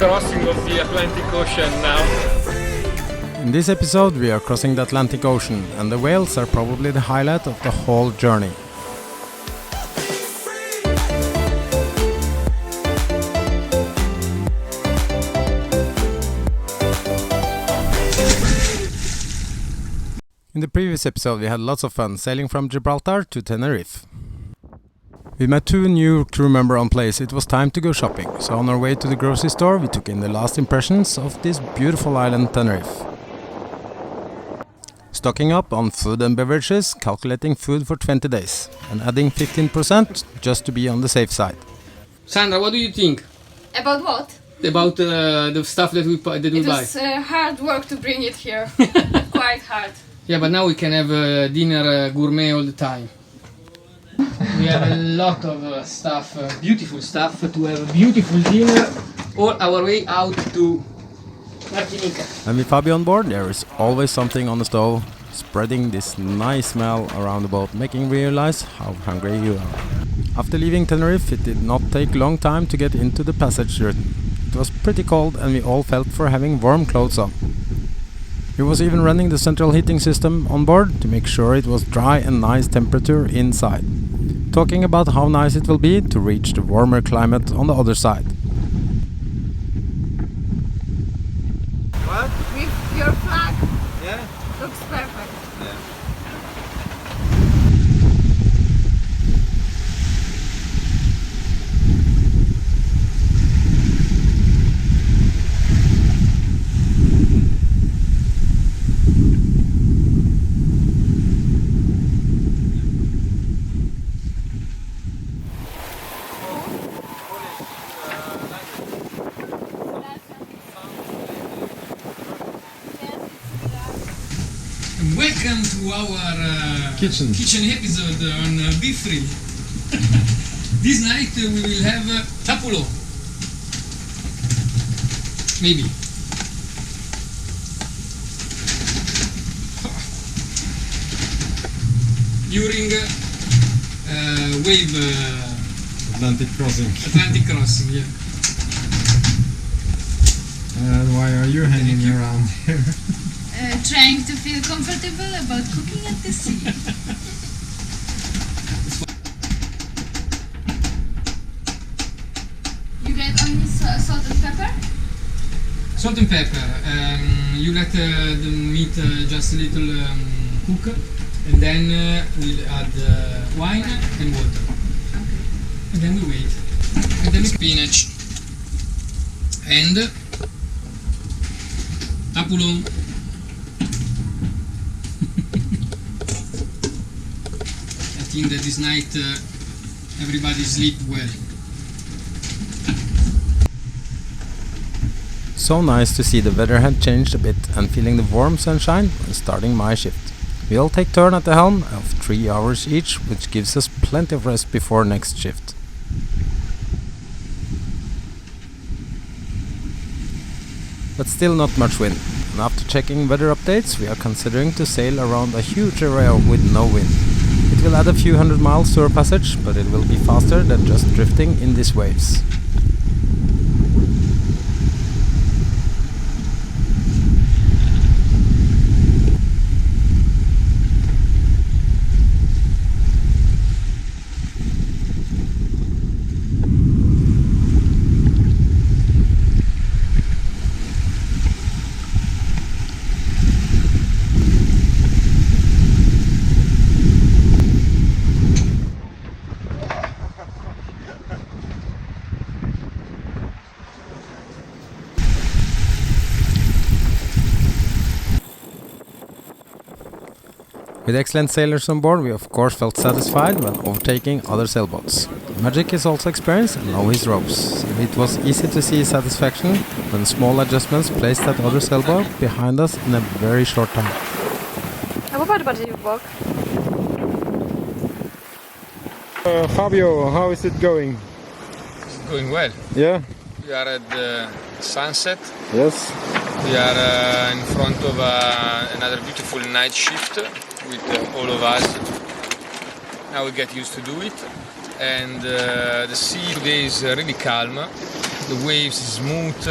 crossing of the Atlantic Ocean now. In this episode we are crossing the Atlantic Ocean, and the whales are probably the highlight of the whole journey. In the previous episode we had lots of fun sailing from Gibraltar to Tenerife. We met two new crew members on place. It was time to go shopping, so on our way to the grocery store we took in the last impressions of this beautiful island Tenerife. Stocking up on food and beverages, calculating food for 20 days and adding 15% just to be on the safe side. Sandra, what do you think? About what? About the stuff that we buy? It was hard work to bring it here. Quite hard. Yeah, but now we can have dinner gourmet all the time. We have a lot of stuff, beautiful stuff, to have a beautiful dinner all our way out to Martinique. And with Fabio on board, there is always something on the stove, spreading this nice smell around the boat, making you realize how hungry you are. After leaving Tenerife, it did not take long time to get into the passage route. It was pretty cold and we all felt for having warm clothes on. We was even running the central heating system on board to make sure it was dry and nice temperature inside. Talking about how nice it will be to reach the warmer climate on the other side. What? With your flag? Yeah. Looks perfect. Yeah. Welcome to our kitchen episode on Beef Free. This night we will have tapulo. Maybe. During wave Atlantic crossing. Atlantic crossing, yeah. Why are you hanging around here? Trying to feel comfortable about cooking at the sea. You get only salt and pepper? Salt and pepper. You let the meat just a little cook, and then we'll add wine and water. Okay. And then we wait. And then spinach. And tapulo. I think that this night everybody sleep well. So nice to see the weather had changed a bit and feeling the warm sunshine when starting my shift. We all take turn at the helm of 3 hours each, which gives us plenty of rest before next shift. But still not much wind, and after checking weather updates we are considering to sail around a huge area with no wind. It will add a few hundred miles to our passage, but it will be faster than just drifting in these waves. With excellent sailors on board, we of course felt satisfied when overtaking other sailboats. Magic is also experienced and know his ropes. It was easy to see satisfaction when small adjustments placed that other sailboat behind us in a very short time. bardziej w bok. Fabio, how is it going? It's going well. Yeah? We are at the sunset. Yes? We are in front of another beautiful night shift with all of us. Now we get used to do it. And the sea today is really calm. the waves is smooth,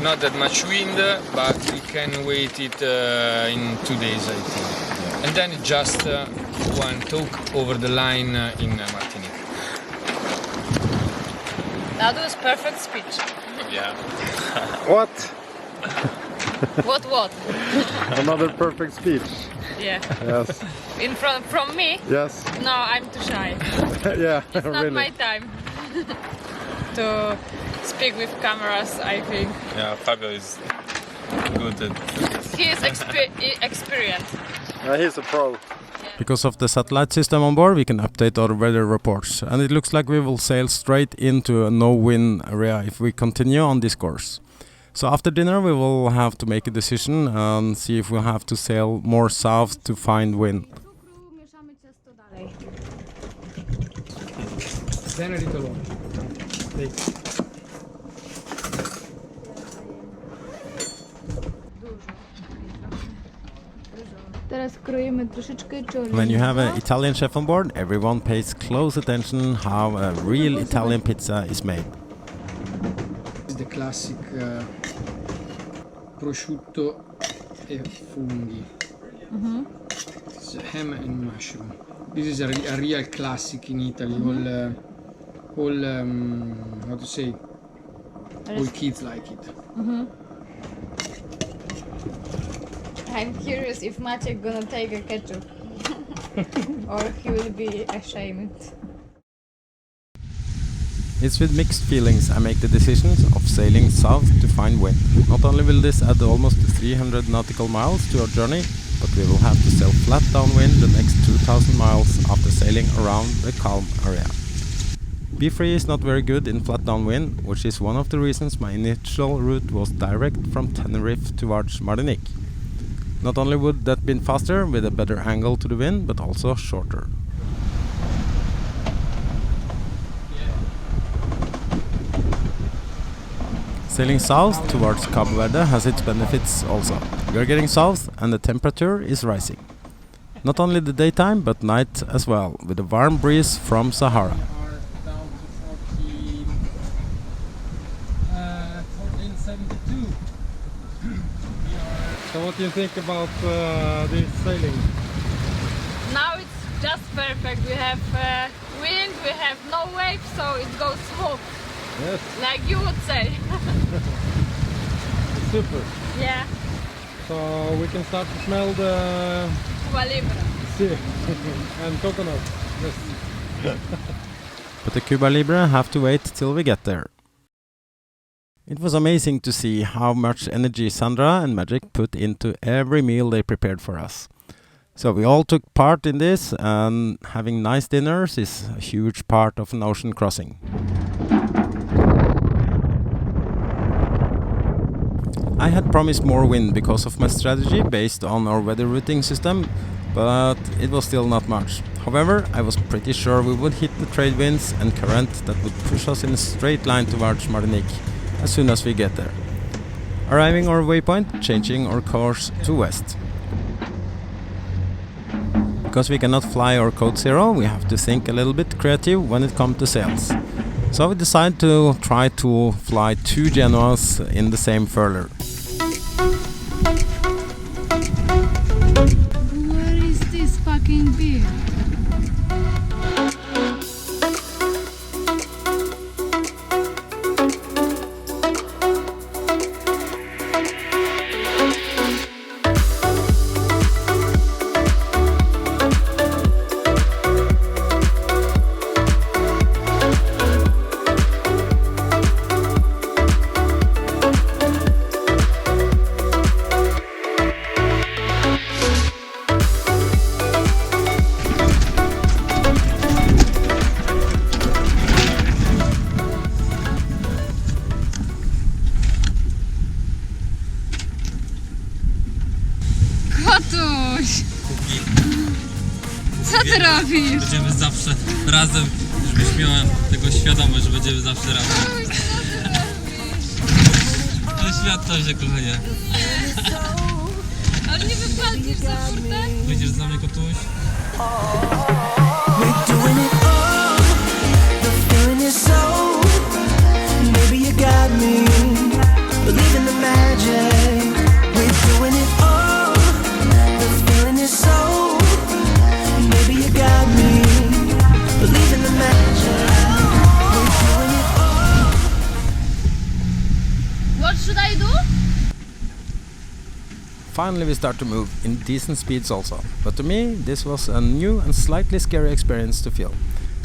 not that much wind, but we can wait it in 2 days, I think. And then just one talk over the line in Martinique. That was perfect speech. Yeah. What? What? Another perfect speech. Yeah. Yes. In front from me? Yes. No, I'm too shy. Yeah, It's not really. my time to speak with cameras, I think. Yeah, Fabio is good at He is experienced. He's a pro. Because of the satellite system on board, we can update our weather reports, and it looks like we will sail straight into a no-wind area if we continue on this course. So after dinner we will have to make a decision and see if we have to sail more south to find wind. Then a little on. When you have an Italian chef on board, everyone pays close attention how a real Italian pizza is made. The classic prosciutto e funghi. It's ham and mushroom. This is a real classic in Italy. All how to say? All kids like it. I'm curious if Maciek gonna take a ketchup or he will be ashamed. It's with mixed feelings I make the decision of sailing south to find wind. Not only will this add almost 300 nautical miles to our journey, but we will have to sail flat downwind the next 2000 miles after sailing around the calm area. B3 is not very good in flat downwind, which is one of the reasons my initial route was direct from Tenerife towards Martinique. Not only would that been faster with a better angle to the wind, but also shorter. Sailing south towards Cabo Verde has its benefits also. We are getting south and the temperature is rising. Not only the daytime but night as well, with a warm breeze from Sahara. Down to 1472. So what do you think about this sailing? Now it's just perfect. We have wind, we have no waves, so it goes smooth, Yes, like you would say. it's super. Yeah, So we can start to smell the Cuba Libre. sea and coconut. Yes. But the Cuba Libre have to wait till we get there. It was amazing to see how much energy Sandra and Magic put into every meal they prepared for us. So we all took part in this, and having nice dinners is a huge part of an ocean crossing. I had promised more wind because of my strategy based on our weather routing system, but it was still not much. However, I was pretty sure we would hit the trade winds and current that would push us in a straight line towards Martinique as soon as we get there. Arriving our waypoint, changing our course to west. Because we cannot fly our code zero, we have to think a little bit creative when it comes to sails. So we decided to try to fly 2 Genoas in the same furler. Where is this fucking beer? Kotuś! Co ty robisz? Będziemy zawsze razem, żebyś miała tego świadomość, że będziemy zawsze razem. Ale świat to się, kochanie. Ale nie wypaldzisz za furtę? Wyjdziesz za mnie, kotuś? We're doing it all. The feeling is so. Maybe you got Finally we start to move in decent speeds also. But to me this was a new and slightly scary experience to feel.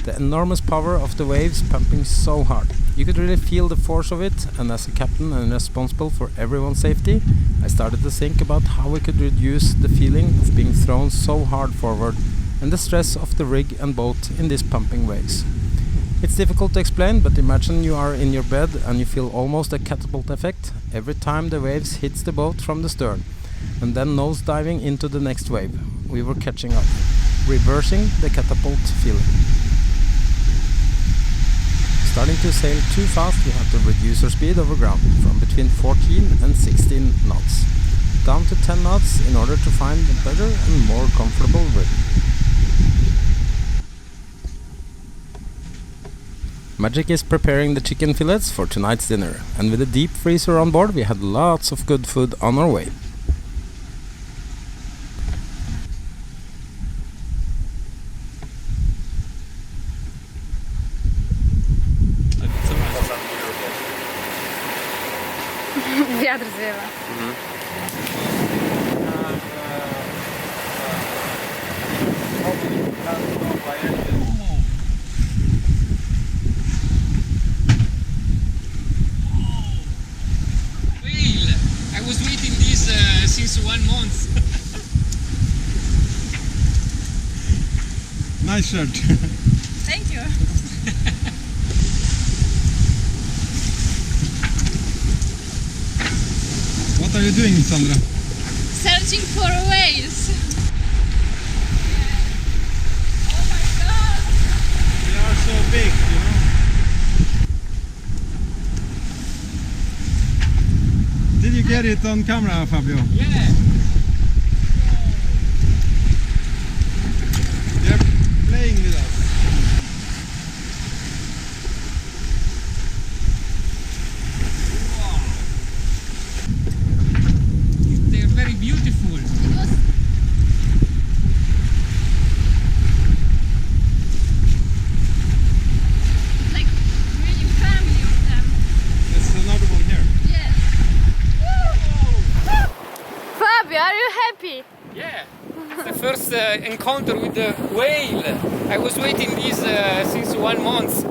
The enormous power of the waves pumping so hard. You could really feel the force of it, and as a captain and responsible for everyone's safety, I started to think about how we could reduce the feeling of being thrown so hard forward and the stress of the rig and boat in these pumping waves. It's difficult to explain, but imagine you are in your bed and you feel almost a catapult effect every time the waves hits the boat from the stern, and then nose diving into the next wave. We were catching up, reversing the catapult feeling. Starting to sail too fast, we have to reduce our speed over ground from between 14 and 16 knots, down to 10 knots in order to find a better and more comfortable rhythm. Magic is preparing the chicken fillets for tonight's dinner, and with a deep freezer on board we had lots of good food on our way. Wiatr zwiewa. Whale! I was waiting this since 1 month. Nice shirt. Thank you. What are you doing, Sandra? Searching for whales. Oh my god! They are so big, you know. Did you get it on camera, Fabio? Yeah. They're playing with us. They're very beautiful. Like really family of them. There's another one here. Yes. Fabio, are you happy? Yeah. It's the first encounter with the whale. I was waiting this since 1 month.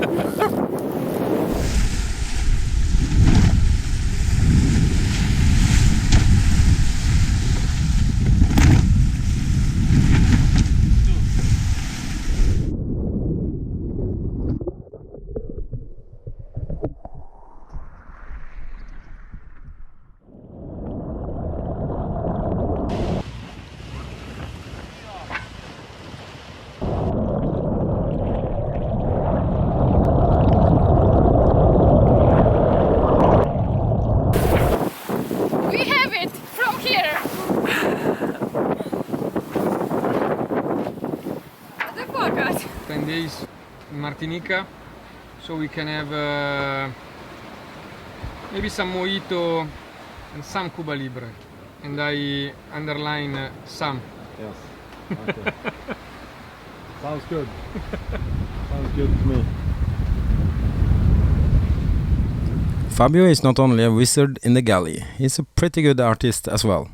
We have it from here. The pocket. 10 days in Martinique, so we can have maybe some mojito and some Cuba Libre, and I underline some. Yes. Okay. Sounds good. Sounds good to me. Fabio is not only a wizard in the galley, he's a pretty good artist as well.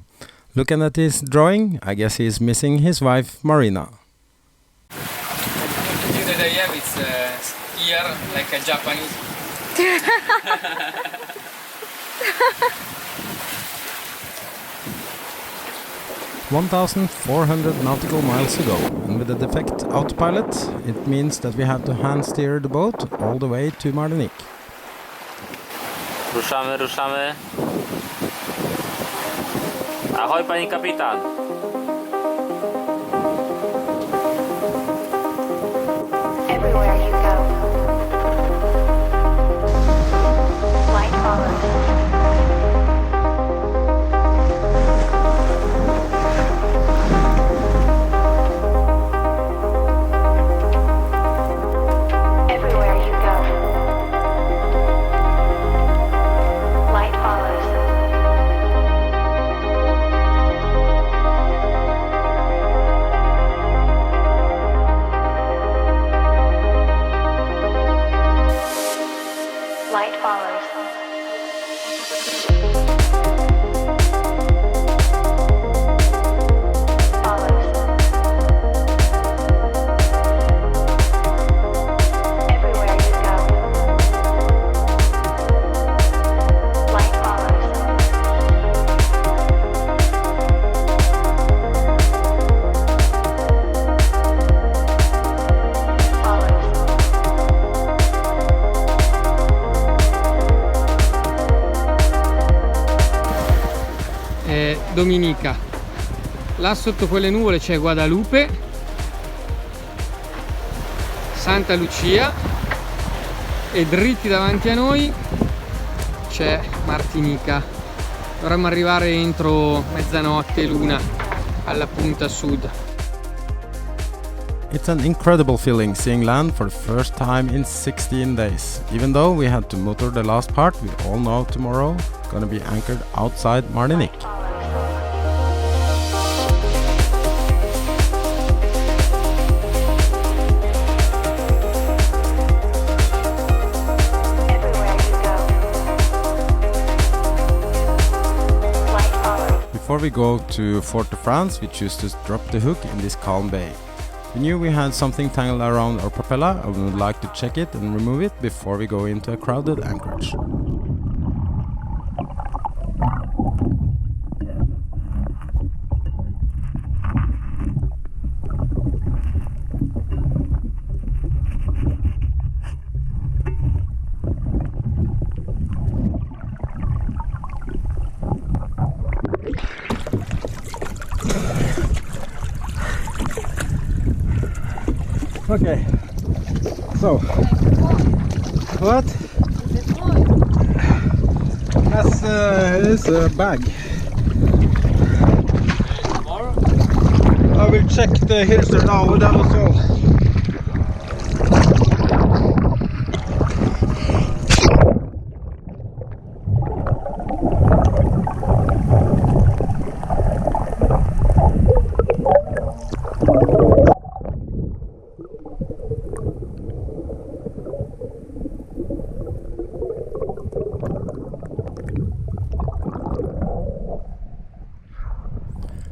Looking at his drawing, I guess he's missing his wife Marina. The thing that I have is ear like a Japanese. 1,400 nautical miles to go, and with the defect autopilot, it means that we have to hand steer the boat all the way to Martinique. Ruszamy, ruszamy. Ahoj, pani kapitan. Everywhere you go, light follows. Everywhere you go, light follows. Dominica. Là sotto quelle nuvole c'è Guadalupe, Santa Lucia e dritti davanti a noi c'è Martinica. Dovremmo arrivare entro mezzanotte l'una alla punta sud. It's an incredible feeling seeing land for the first time in 16 days. Even though we had to motor the last part, we all know tomorrow gonna be anchored outside Martinique. Everywhere you go. Light follows. Before we go to Fort de France, we choose to drop the hook in this calm bay. We knew we had something tangled around our propeller and we would like to check it and remove it before we go into a crowded anchorage. Okay, so what? That's is a bag. I will check the hitcher now, that was all.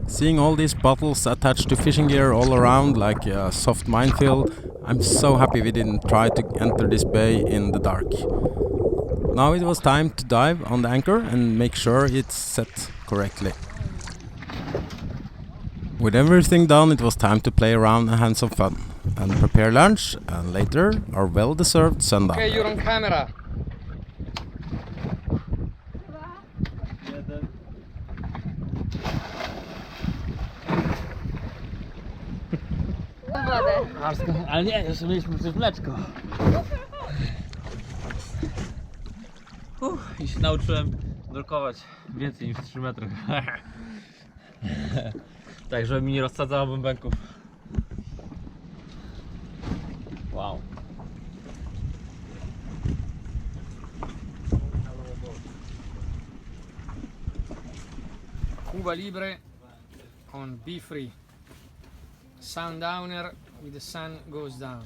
Seeing all these bottles attached to fishing gear all around like a soft minefield, I'm so happy we didn't try to enter this bay in the dark. Now it was time to dive on the anchor and make sure it's set correctly. With everything done, it was time to play around and have some fun and prepare lunch and later our well-deserved sundown. Okay, you're on camera. Ale nie, jeszcze mieliśmy przecież mleczko. I się nauczyłem nurkować więcej niż 3 metry. Tak, żeby mi nie rozsadzało bębenków. Wow. Cuba Libre on Be Free. Sundowner with the sun goes down.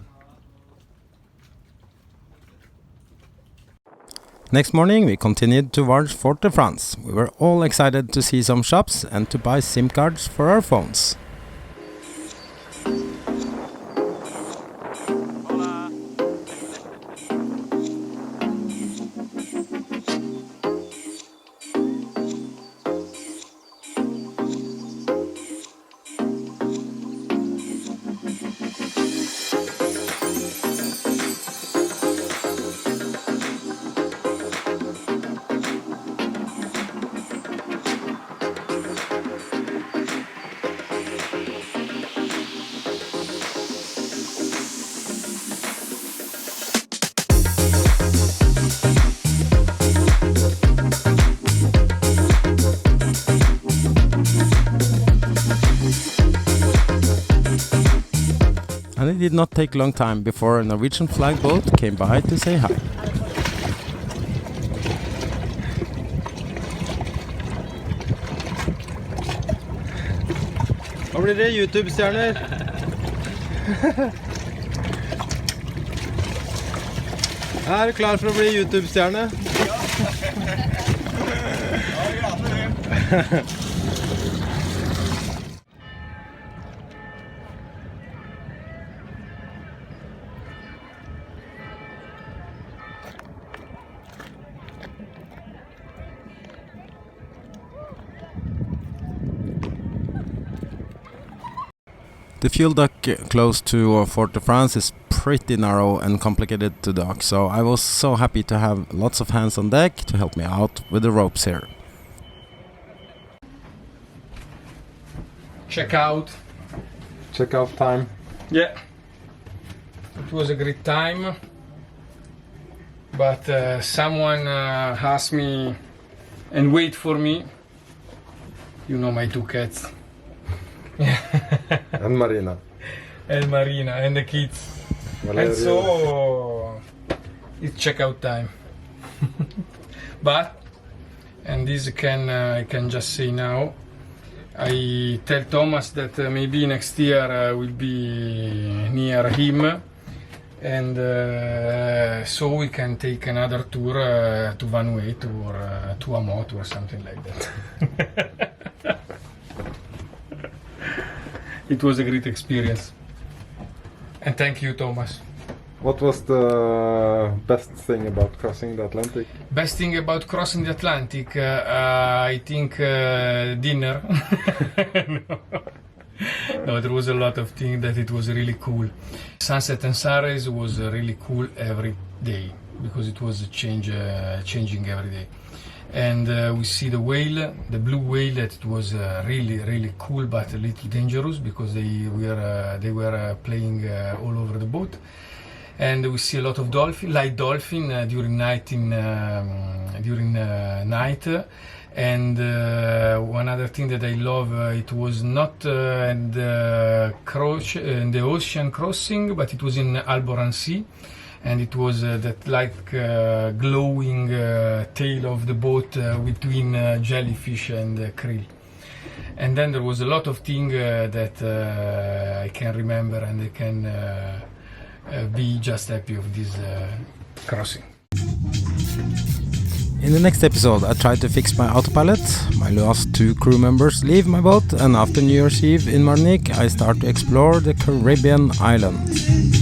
Next morning we continued towards Fort de France. We were all excited to see some shops and to buy SIM cards for our phones. And it did not take long time before a Norwegian flag boat came by to say hi. Hva blir det, YouTube-stjerner? Er du klar for å bli YouTube-stjerne? The fuel dock close to Fort de France is pretty narrow and complicated to dock, so I was so happy to have lots of hands on deck to help me out with the ropes here. check out. Check out time. Yeah, it was a great time, but someone asked me and wait for me. You know my two cats. And Marina. And Marina and the kids. Valeria. And so it's checkout time. But, and this I can just say now, I tell Thomas that maybe next year I will be near him, and so we can take another tour to Vanuatu or to Amot or something like that. It was a great experience. And thank you, Thomas. What was the best thing about crossing the Atlantic? Best thing about crossing the Atlantic, I think dinner. No, there was a lot of things that it was really cool. Sunset and sunrise was really cool every day because it was changing every day. And we see the whale, the blue whale, that it was really cool but a little dangerous because they were playing all over the boat. And we see a lot of light dolphin during night. And one other thing that I love, it was not in the ocean crossing, but it was in Alboran Sea, and it was that like glowing tail of the boat between jellyfish and krill. And then there was a lot of things that I can remember, and I can be just happy of this crossing. In the next episode, I try to fix my autopilot. My last 2 crew members leave my boat, and after New Year's Eve in Martinique, I start to explore the Caribbean islands.